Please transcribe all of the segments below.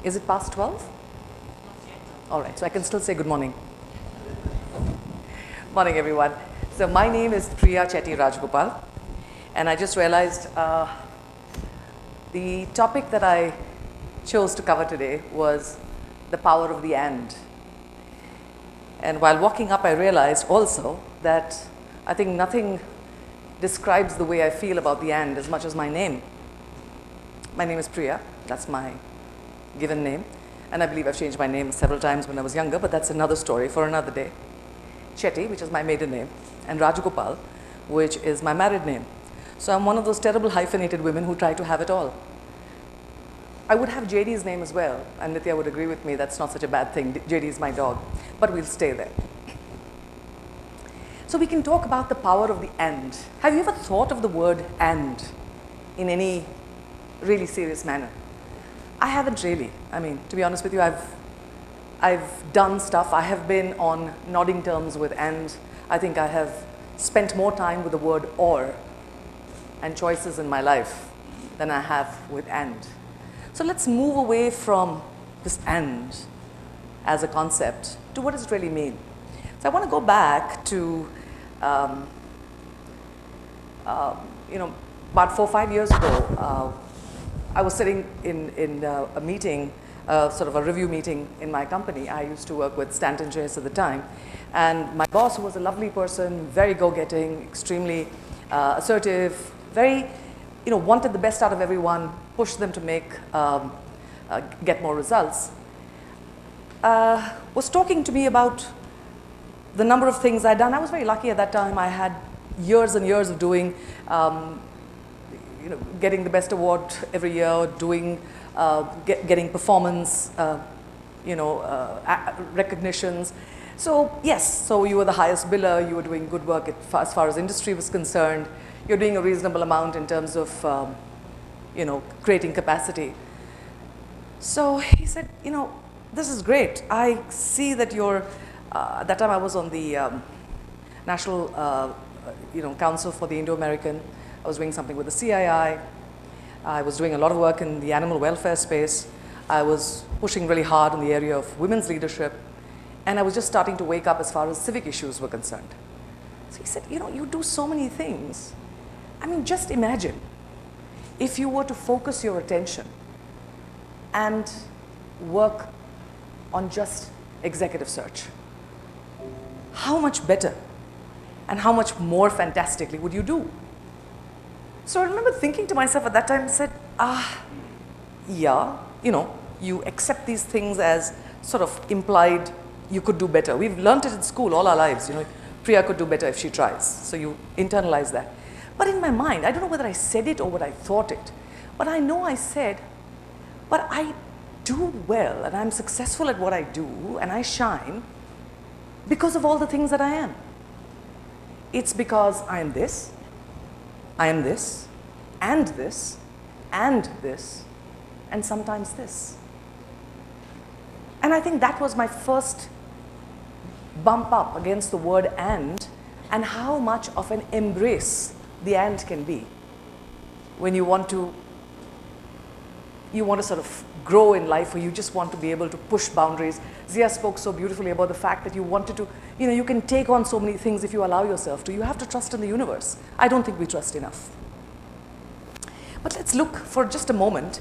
Is it past 12? All right, so I can still say good morning. Morning, everyone. So my name is Priya Chetty Rajagopal, and I just realized the topic that I chose to cover today was the power of the and. And while walking up, I realized also that I think nothing describes the way I feel about the and as much as my name. My name is Priya, that's my given name, and I believe I've changed my name several times when I was younger, but that's another story for another day. Chetty, which is my maiden name, and Rajagopal, which is my married name. So I'm one of those terrible hyphenated women who try to have it all. I would have JD's name as well, and Nitya would agree with me that's not such a bad thing. JD is my dog, but we'll stay there. So we can talk about the power of the and. Have you ever thought of the word and in any really serious manner? I haven't really. I mean, to be honest with you, I've done stuff. I have been on nodding terms with and. I think I have spent more time with the word or and choices in my life than I have with and. So let's move away from this and as a concept to what does it really mean. So I want to go back to about 4 or 5 years ago, I was sitting in a meeting, sort of a review meeting in my company. I used to work with Stanton Chase at the time, and my boss, who was a lovely person, very go-getting, extremely assertive, very, wanted the best out of everyone, pushed them to get more results, was talking to me about the number of things I'd done. I was very lucky at that time. I had years and years of doing, getting the best award every year, doing, getting performance, recognitions. So yes, so you were the highest biller, you were doing good work as far as industry was concerned. You're doing a reasonable amount in terms of, creating capacity. So he said, this is great. I see that you're, at that time I was on the National Council for the Indo-American. I was doing something with the CII. I was doing a lot of work in the animal welfare space. I was pushing really hard in the area of women's leadership. And I was just starting to wake up as far as civic issues were concerned. So he said, you do so many things. I mean, just imagine if you were to focus your attention and work on just executive search. How much better and how much more fantastically would you do? So I remember thinking to myself at that time and said, yeah, you accept these things as sort of implied you could do better. We've learned it in school all our lives, Priya could do better if she tries. So you internalize that. But in my mind, I don't know whether I said it or what I thought it, but I know I said, but I do well and I'm successful at what I do and I shine because of all the things that I am. It's because I am this, and this, and this, and sometimes this. And I think that was my first bump up against the word and how much of an embrace the and can be when you want to sort of grow in life, or you just want to be able to push boundaries. Zia spoke so beautifully about the fact that you wanted to, you can take on so many things if you allow yourself to. You have to trust in the universe. I don't think we trust enough. But let's look for just a moment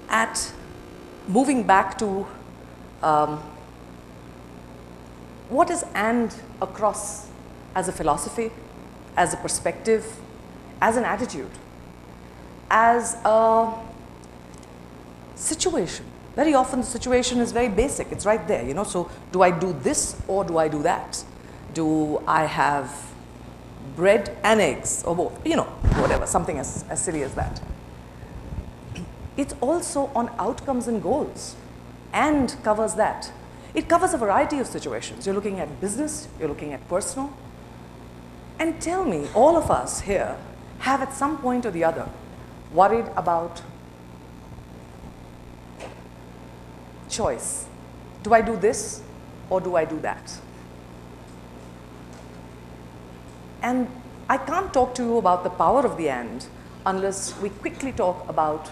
at moving back to what is and across as a philosophy, as a perspective, as an attitude, as a situation. Very often the situation is very basic. It's right there, So do I do this or do I do that? Do I have bread and eggs or both? Whatever, something as silly as that. It's also on outcomes and goals, and covers that. It covers a variety of situations. You're looking at business, you're looking at personal. And tell me, all of us here have at some point or the other worried about choice. Do I do this or do I do that? And I can't talk to you about the power of the and unless we quickly talk about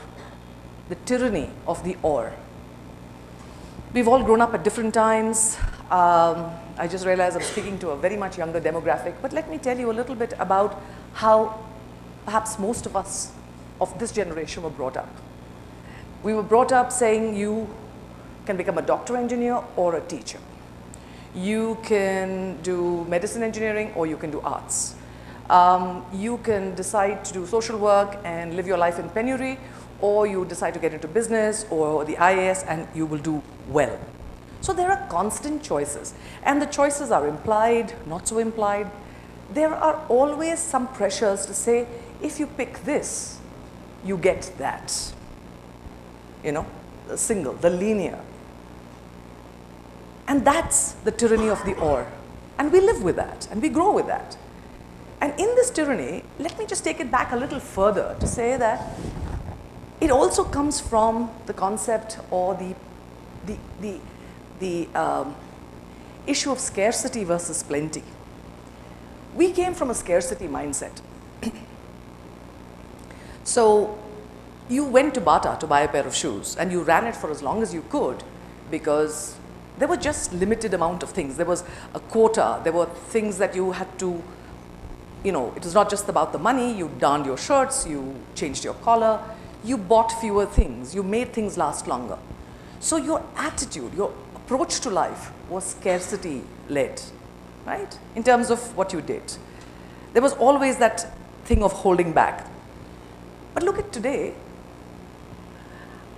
the tyranny of the or. We've all grown up at different times. I just realized I'm speaking to a very much younger demographic, but let me tell you a little bit about how perhaps most of us of this generation were brought up. We were brought up saying you can become a doctor engineer or a teacher. You can do medicine engineering or you can do arts. You can decide to do social work and live your life in penury, or you decide to get into business or the IAS and you will do well. So there are constant choices, and the choices are implied, not so implied. There are always some pressures to say, if you pick this, you get that. You know, the single, the linear. And that's the tyranny of the or. And we live with that, and we grow with that. And in this tyranny, let me just take it back a little further to say that it also comes from the concept or the issue of scarcity versus plenty. We came from a scarcity mindset. So you went to Bata to buy a pair of shoes and you ran it for as long as you could because there were just limited amount of things. There was a quota, there were things that you had to, you know, it was not just about the money. You darned your shirts, you changed your collar, you bought fewer things, you made things last longer. So your attitude, your approach to life was scarcity led, right? In terms of what you did. There was always that thing of holding back. But look at today.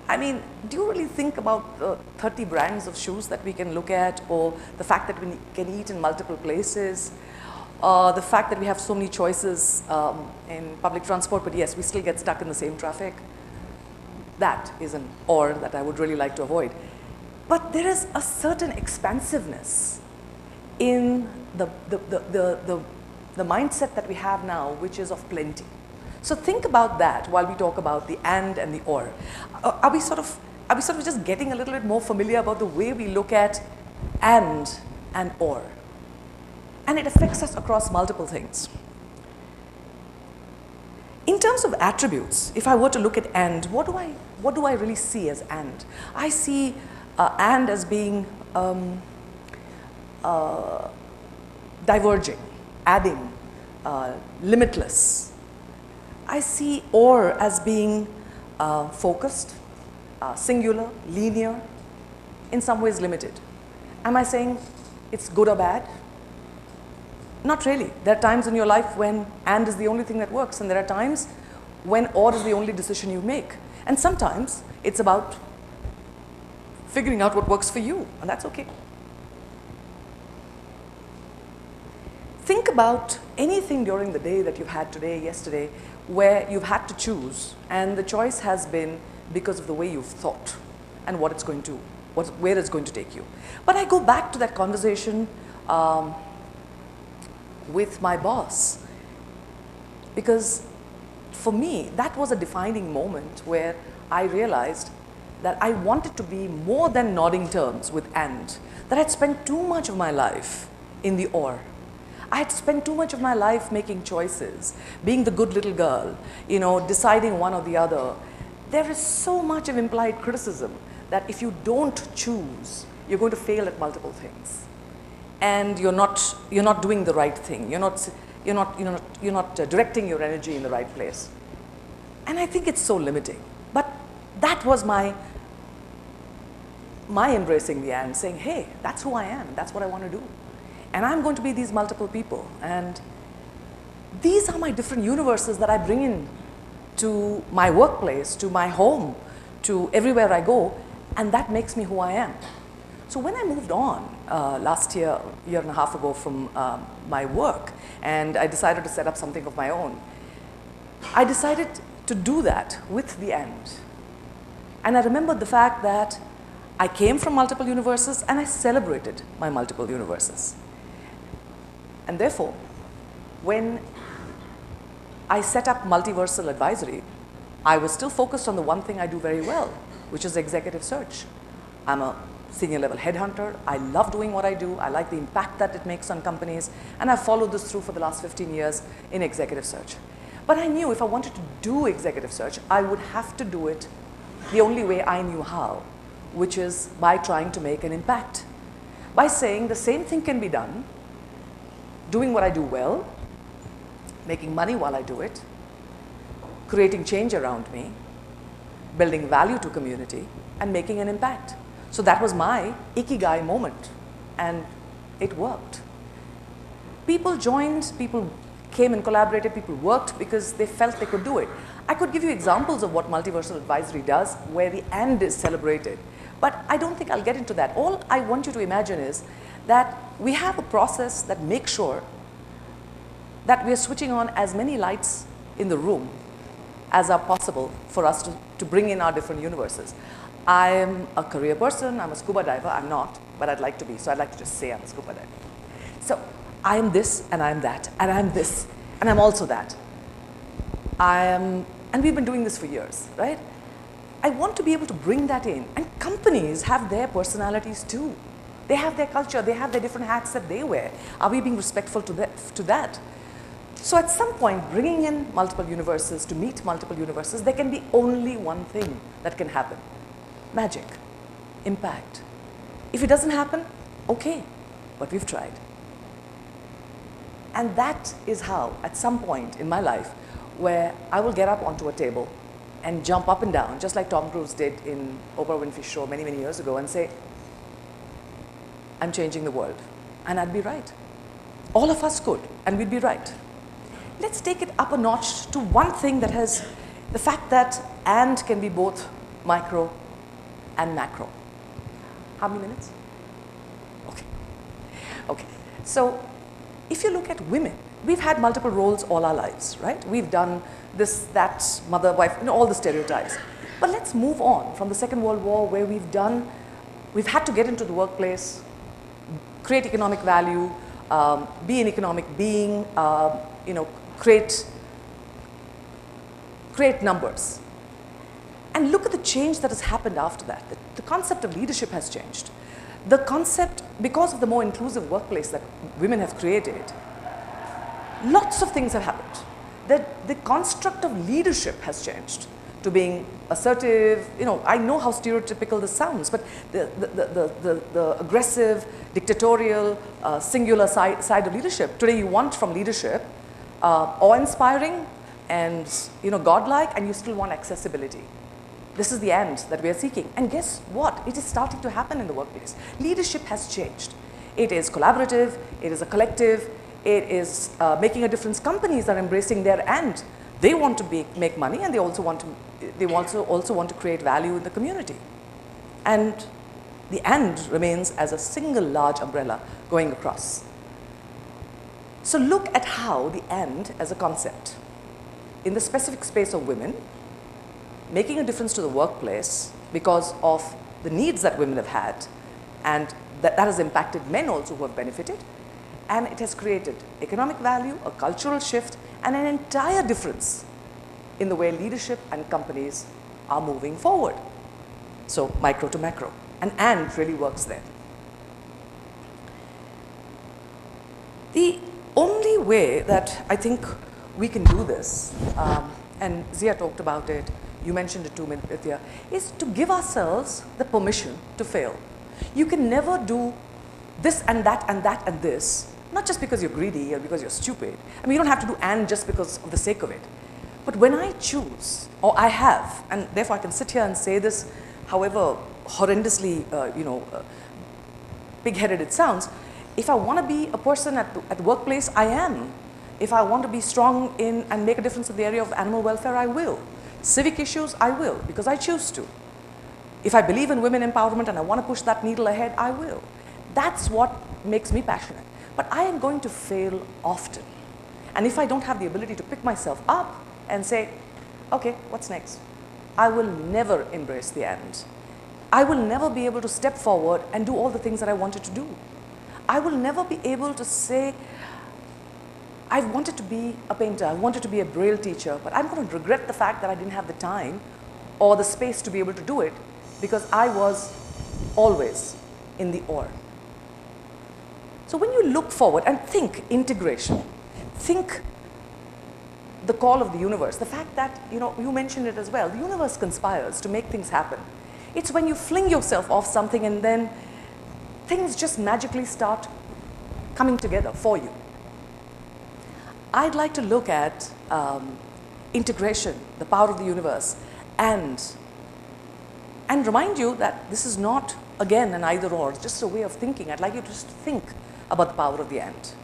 I mean, do you really think about the 30 brands of shoes that we can look at, or the fact that we can eat in multiple places, the fact that we have so many choices in public transport, but yes, we still get stuck in the same traffic? That is an or that I would really like to avoid. But there is a certain expansiveness in the mindset that we have now, which is of plenty. So think about that while we talk about the and the or. Are we sort of just getting a little bit more familiar about the way we look at and or? And it affects us across multiple things. In terms of attributes, if I were to look at and, what do I really see as and? I see and as being diverging, adding, limitless. I see or as being focused, singular, linear, in some ways limited. Am I saying it's good or bad? Not really. There are times in your life when and is the only thing that works, and there are times when or is the only decision you make. And sometimes it's about figuring out what works for you, and that's okay. Think about anything during the day that you've had today, yesterday, where you've had to choose, and the choice has been because of the way you've thought and what it's going to, where it's going to take you. But I go back to that conversation with my boss, because for me, that was a defining moment where I realized that I wanted to be more than nodding terms with and, that I'd spent too much of my life in the or. I had spent too much of my life making choices, being the good little girl, you know, deciding one or the other. There is so much of implied criticism that if you don't choose, you're going to fail at multiple things, and you're not doing the right thing. You're not directing your energy in the right place, and I think it's so limiting. But that was my embracing the and, saying, hey, that's who I am. That's what I want to do. And I'm going to be these multiple people. And these are my different universes that I bring in to my workplace, to my home, to everywhere I go. And that makes me who I am. So when I moved on last year and a half ago from my work, and I decided to set up something of my own, I decided to do that with the and. And I remembered the fact that I came from multiple universes and I celebrated my multiple universes. And therefore, when I set up Multiversal Advisory, I was still focused on the one thing I do very well, which is executive search. I'm a senior level headhunter. I love doing what I do. I like the impact that it makes on companies, and I've followed this through for the last 15 years in executive search. But I knew if I wanted to do executive search, I would have to do it the only way I knew how, which is by trying to make an impact. By saying the same thing can be done, doing what I do well, making money while I do it, creating change around me, building value to community, and making an impact. So that was my ikigai moment, and it worked. People joined, people came and collaborated, people worked because they felt they could do it. I could give you examples of what multiversal advisory does, where the and is celebrated, but I don't think I'll get into that. All I want you to imagine is that we have a process that makes sure that we are switching on as many lights in the room as are possible for us to bring in our different universes. I'm a career person, I'm a scuba diver, I'm not, but I'd like to be, so I'd like to just say I'm a scuba diver. So I am this, and I'm that, and I'm this, and I'm also that. And we've been doing this for years, right? I want to be able to bring that in, and companies have their personalities too. They have their culture, they have their different hats that they wear. Are we being respectful to that? So at some point, bringing in multiple universes to meet multiple universes, there can be only one thing that can happen. Magic, impact. If it doesn't happen, okay, but we've tried. And that is how, at some point in my life, where I will get up onto a table and jump up and down, just like Tom Cruise did in Oprah Winfrey's show many, many years ago, and say, I'm changing the world. And I'd be right. All of us could, and we'd be right. Let's take it up a notch to one thing that has the fact that and can be both micro and macro. How many minutes? Okay. So if you look at women, we've had multiple roles all our lives, right? We've done this, that, mother, wife, all the stereotypes. But let's move on from the Second World War, where we've had to get into the workplace, create economic value, be an economic being, create numbers. And look at the change that has happened after that. The concept of leadership has changed. The concept, because of the more inclusive workplace that women have created, lots of things have happened. The construct of leadership has changed to being assertive. I know how stereotypical this sounds, but the aggressive, dictatorial, singular side of leadership. Today you want from leadership awe-inspiring and godlike, and you still want accessibility. This is the end that we are seeking. And guess what? It is starting to happen in the workplace. Leadership has changed. It is collaborative, it is a collective, it is making a difference. Companies are embracing their and. They want to make money, and they also want to create value in the community. And the and remains as a single large umbrella going across. So look at how the and as a concept in the specific space of women, making a difference to the workplace because of the needs that women have had, and that has impacted men also who have benefited, and it has created economic value, a cultural shift, and an entire difference in the way leadership and companies are moving forward. So micro to macro, and really works there. The only way that I think we can do this, and Zia talked about it, you mentioned it too, Priya, is to give ourselves the permission to fail. You can never do this and that and that and this, not just because you're greedy or because you're stupid. I mean, you don't have to do and just because of the sake of it. But when I choose, or I have, and therefore I can sit here and say this, however horrendously, big-headed it sounds, if I want to be a person at the workplace, I am. If I want to be strong in and make a difference in the area of animal welfare, I will. Civic issues, I will, because I choose to. If I believe in women empowerment and I want to push that needle ahead, I will. That's what makes me passionate. But I am going to fail often. And if I don't have the ability to pick myself up and say, okay, what's next? I will never embrace the end. I will never be able to step forward and do all the things that I wanted to do. I will never be able to say, I wanted to be a painter, I wanted to be a Braille teacher, but I'm going to regret the fact that I didn't have the time or the space to be able to do it because I was always in the or. So when you look forward and think integration, think the call of the universe, the fact that, you mentioned it as well, the universe conspires to make things happen. It's when you fling yourself off something and then things just magically start coming together for you. I'd like to look at integration, the power of the universe, and remind you that this is not, again, an either or, it's just a way of thinking. I'd like you to just think about the power of the ant.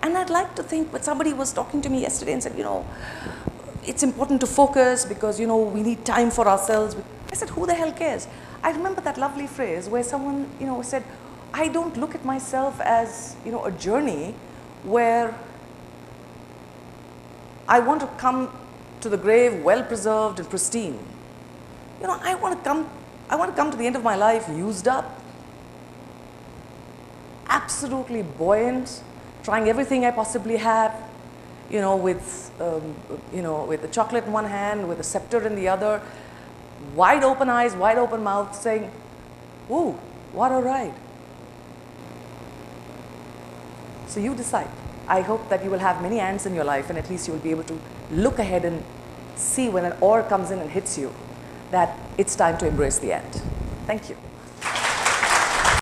And I'd like to think, when somebody was talking to me yesterday and said, you know, it's important to focus because, you know, we need time for ourselves. I said, who the hell cares? I remember that lovely phrase where someone, you know, said, I don't look at myself as, you know, a journey where I want to come to the grave well preserved and pristine. You know, I want to come to the end of my life used up, absolutely buoyant, trying everything I possibly have, you know, with the chocolate in one hand, with a scepter in the other, wide open eyes, wide open mouth, saying, ooh, what a ride. So you decide. I hope that you will have many ants in your life, and at least you will be able to look ahead and see when an oar comes in and hits you that it's time to embrace the ant. Thank you.